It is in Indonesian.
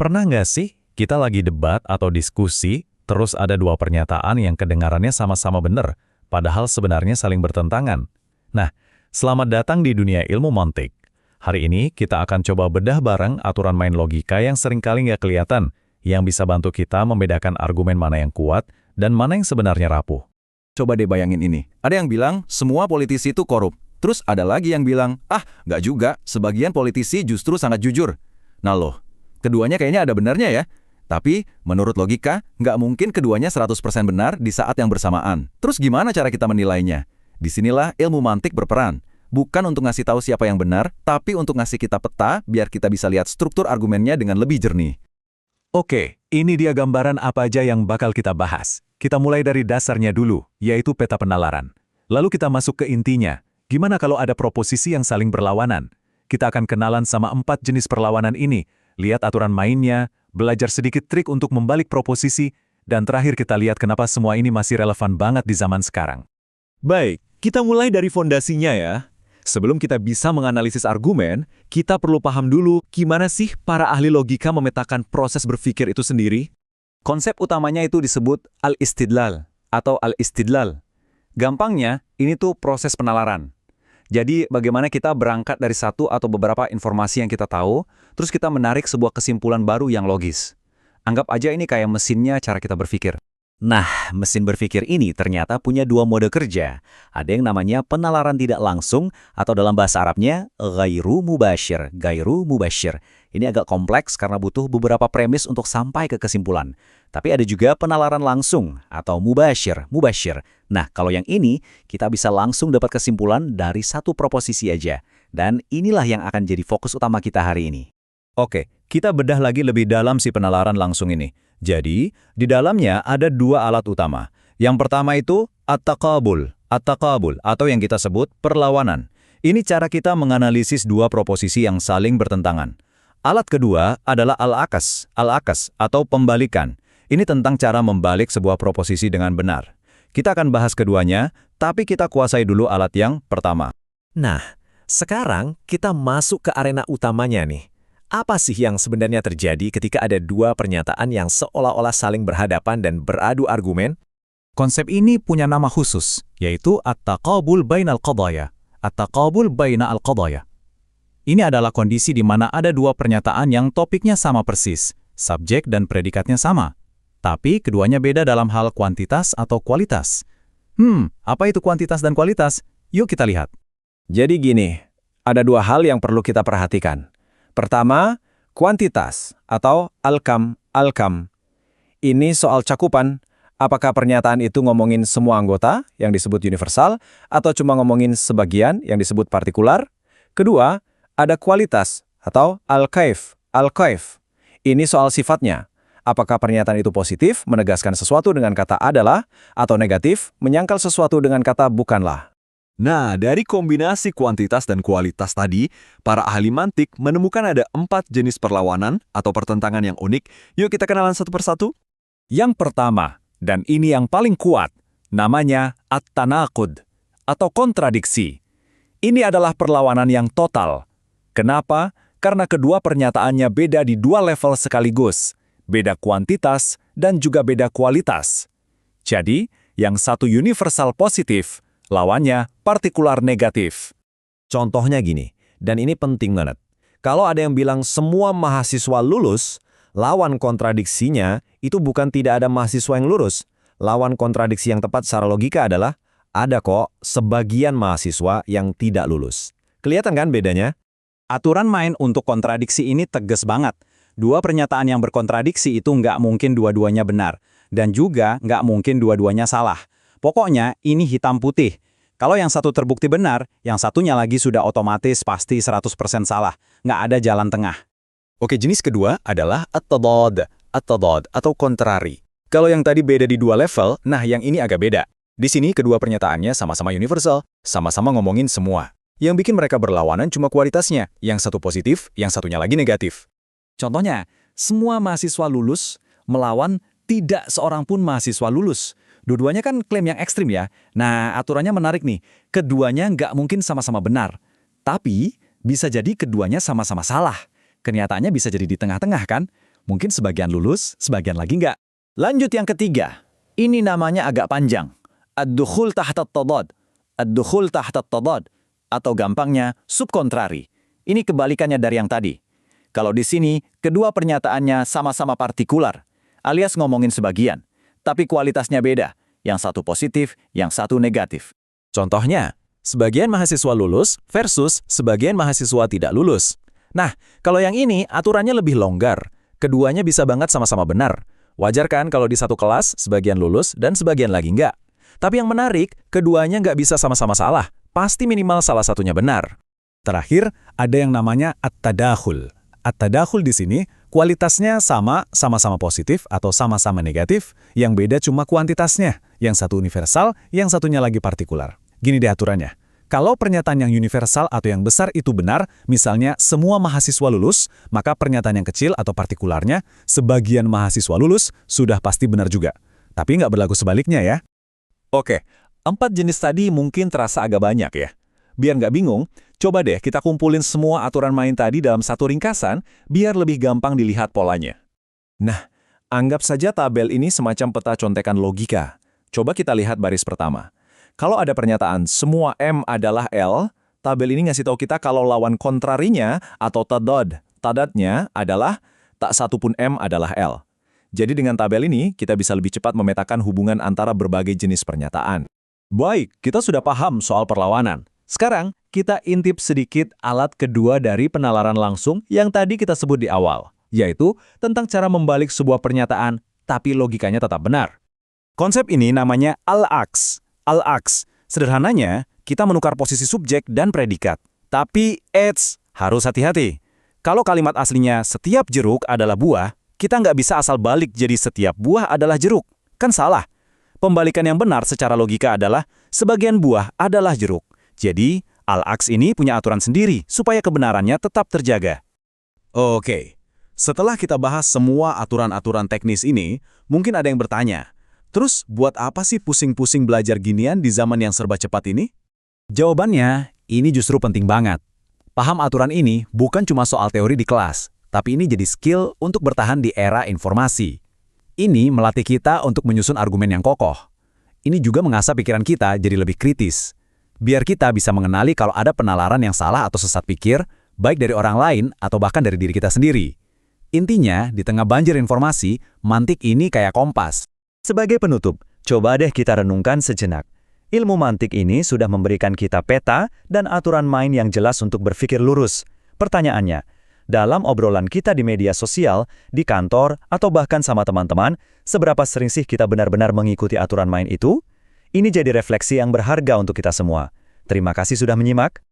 Pernah nggak sih kita lagi debat atau diskusi, terus ada dua pernyataan yang kedengarannya sama-sama benar, padahal sebenarnya saling bertentangan? Nah, selamat datang di dunia ilmu mantik. Hari ini kita akan coba bedah bareng aturan main logika yang seringkali nggak kelihatan, yang bisa bantu kita membedakan argumen mana yang kuat dan mana yang sebenarnya rapuh. Coba deh bayangin ini. Ada yang bilang semua politisi itu korup. Terus ada lagi yang bilang, nggak juga, sebagian politisi justru sangat jujur. Nah loh, keduanya kayaknya ada benarnya ya. Tapi menurut logika, nggak mungkin keduanya 100% benar di saat yang bersamaan. Terus gimana cara kita menilainya? Disinilah ilmu mantik berperan. Bukan untuk ngasih tahu siapa yang benar, tapi untuk ngasih kita peta biar kita bisa lihat struktur argumennya dengan lebih jernih. Oke, ini dia gambaran apa aja yang bakal kita bahas. Kita mulai dari dasarnya dulu, yaitu peta penalaran. Lalu kita masuk ke intinya. Gimana kalau ada proposisi yang saling berlawanan? Kita akan kenalan sama 4 jenis perlawanan ini, lihat aturan mainnya, belajar sedikit trik untuk membalik proposisi, dan terakhir kita lihat kenapa semua ini masih relevan banget di zaman sekarang. Baik, kita mulai dari fondasinya ya. Sebelum kita bisa menganalisis argumen, kita perlu paham dulu gimana sih para ahli logika memetakan proses berpikir itu sendiri. Konsep utamanya itu disebut al-istidlal atau al-istidlal. Gampangnya, ini tuh proses penalaran. Jadi, bagaimana kita berangkat dari satu atau beberapa informasi yang kita tahu, terus kita menarik sebuah kesimpulan baru yang logis. Anggap aja ini kayak mesinnya cara kita berpikir. Nah, mesin berpikir ini ternyata punya 2 mode kerja. Ada yang namanya penalaran tidak langsung, atau dalam bahasa Arabnya, ghairu mubashir. Ghairu mubashir. Ini agak kompleks karena butuh beberapa premis untuk sampai ke kesimpulan. Tapi ada juga penalaran langsung, atau mubashir. Nah, kalau yang ini, kita bisa langsung dapat kesimpulan dari satu proposisi aja. Dan inilah yang akan jadi fokus utama kita hari ini. Oke, kita bedah lagi lebih dalam si penalaran langsung ini. Jadi, di dalamnya ada 2 alat utama. Yang pertama itu at-taqabul atau yang kita sebut perlawanan. Ini cara kita menganalisis 2 proposisi yang saling bertentangan. Alat kedua adalah al-akas atau pembalikan. Ini tentang cara membalik sebuah proposisi dengan benar. Kita akan bahas keduanya, tapi kita kuasai dulu alat yang pertama. Nah, sekarang kita masuk ke arena utamanya nih. Apa sih yang sebenarnya terjadi ketika ada 2 pernyataan yang seolah-olah saling berhadapan dan beradu argumen? Konsep ini punya nama khusus, yaitu at-taqabul bainal qadaya. At-taqabul bainal qadaya. Ini adalah kondisi di mana ada 2 pernyataan yang topiknya sama persis, subjek dan predikatnya sama. Tapi keduanya beda dalam hal kuantitas atau kualitas. Apa itu kuantitas dan kualitas? Yuk kita lihat. Jadi gini, ada 2 hal yang perlu kita perhatikan. Pertama, kuantitas atau al-kam. Ini soal cakupan. Apakah pernyataan itu ngomongin semua anggota yang disebut universal atau cuma ngomongin sebagian yang disebut partikular? Kedua, ada kualitas atau al-kaif. Ini soal sifatnya. Apakah pernyataan itu positif, menegaskan sesuatu dengan kata adalah, atau negatif, menyangkal sesuatu dengan kata bukanlah? Nah, dari kombinasi kuantitas dan kualitas tadi, para ahli mantik menemukan ada 4 jenis perlawanan atau pertentangan yang unik. Yuk kita kenalan satu persatu. Yang pertama, dan ini yang paling kuat, namanya at-tanaqud atau kontradiksi. Ini adalah perlawanan yang total. Kenapa? Karena kedua pernyataannya beda di 2 level sekaligus. Beda kuantitas dan juga beda kualitas. Jadi, yang satu universal positif, lawannya partikular negatif. Contohnya gini, dan ini penting banget. Kalau ada yang bilang semua mahasiswa lulus, lawan kontradiksinya itu bukan tidak ada mahasiswa yang lulus. Lawan kontradiksi yang tepat secara logika adalah ada kok sebagian mahasiswa yang tidak lulus. Kelihatan kan bedanya? Aturan main untuk kontradiksi ini tegas banget. 2 pernyataan yang berkontradiksi itu nggak mungkin dua-duanya benar. Dan juga nggak mungkin dua-duanya salah. Pokoknya ini hitam putih. Kalau yang satu terbukti benar, yang satunya lagi sudah otomatis pasti 100% salah. Nggak ada jalan tengah. Oke, jenis kedua adalah at-tadad atau kontrari. Kalau yang tadi beda di 2 level, nah yang ini agak beda. Di sini kedua pernyataannya sama-sama universal, sama-sama ngomongin semua. Yang bikin mereka berlawanan cuma kualitasnya, yang satu positif, yang satunya lagi negatif. Contohnya, semua mahasiswa lulus melawan tidak seorang pun mahasiswa lulus. Dua-duanya kan klaim yang ekstrim ya. Nah, aturannya menarik nih. Keduanya nggak mungkin sama-sama benar. Tapi, bisa jadi keduanya sama-sama salah. Kenyataannya bisa jadi di tengah-tengah kan? Mungkin sebagian lulus, sebagian lagi nggak. Lanjut yang ketiga. Ini namanya agak panjang. Ad-dukhul tahta at-tadad. Ad-dukhul tahta at-tadad. Atau gampangnya, subkontrari. Ini kebalikannya dari yang tadi. Kalau di sini, kedua pernyataannya sama-sama partikular, alias ngomongin sebagian. Tapi kualitasnya beda. Yang satu positif, yang satu negatif. Contohnya, sebagian mahasiswa lulus versus sebagian mahasiswa tidak lulus. Nah, kalau yang ini aturannya lebih longgar. Keduanya bisa banget sama-sama benar. Wajar kan kalau di satu kelas sebagian lulus dan sebagian lagi nggak. Tapi yang menarik, keduanya nggak bisa sama-sama salah. Pasti minimal salah satunya benar. Terakhir, ada yang namanya at-tadakhul. At-tadakhul di sini kualitasnya sama-sama positif atau sama-sama negatif, yang beda cuma kuantitasnya. Yang satu universal, yang satunya lagi partikular. Gini deh aturannya. Kalau pernyataan yang universal atau yang besar itu benar, misalnya semua mahasiswa lulus, maka pernyataan yang kecil atau partikularnya, sebagian mahasiswa lulus, sudah pasti benar juga. Tapi nggak berlaku sebaliknya ya. Oke, 4 jenis tadi mungkin terasa agak banyak ya. Biar nggak bingung, coba deh kita kumpulin semua aturan main tadi dalam satu ringkasan, biar lebih gampang dilihat polanya. Nah, anggap saja tabel ini semacam peta contekan logika. Coba kita lihat baris pertama. Kalau ada pernyataan semua M adalah L, tabel ini ngasih tahu kita kalau lawan kontrarinya atau tadadnya adalah tak satu pun M adalah L. Jadi dengan tabel ini, kita bisa lebih cepat memetakan hubungan antara berbagai jenis pernyataan. Baik, kita sudah paham soal perlawanan. Sekarang, kita intip sedikit alat kedua dari penalaran langsung yang tadi kita sebut di awal, yaitu tentang cara membalik sebuah pernyataan, tapi logikanya tetap benar. Konsep ini namanya al-aks. Al-aks. Sederhananya, kita menukar posisi subjek dan predikat. Tapi, harus hati-hati. Kalau kalimat aslinya setiap jeruk adalah buah, kita nggak bisa asal balik jadi setiap buah adalah jeruk. Kan salah. Pembalikan yang benar secara logika adalah sebagian buah adalah jeruk. Jadi, al-aks ini punya aturan sendiri supaya kebenarannya tetap terjaga. Oke, setelah kita bahas semua aturan-aturan teknis ini, mungkin ada yang bertanya, terus buat apa sih pusing-pusing belajar ginian di zaman yang serba cepat ini? Jawabannya, ini justru penting banget. Paham aturan ini bukan cuma soal teori di kelas, tapi ini jadi skill untuk bertahan di era informasi. Ini melatih kita untuk menyusun argumen yang kokoh. Ini juga mengasah pikiran kita jadi lebih kritis. Biar kita bisa mengenali kalau ada penalaran yang salah atau sesat pikir, baik dari orang lain atau bahkan dari diri kita sendiri. Intinya, di tengah banjir informasi, mantik ini kayak kompas. Sebagai penutup, coba deh kita renungkan sejenak. Ilmu mantik ini sudah memberikan kita peta dan aturan main yang jelas untuk berpikir lurus. Pertanyaannya, dalam obrolan kita di media sosial, di kantor, atau bahkan sama teman-teman, seberapa sering sih kita benar-benar mengikuti aturan main itu? Ini jadi refleksi yang berharga untuk kita semua. Terima kasih sudah menyimak.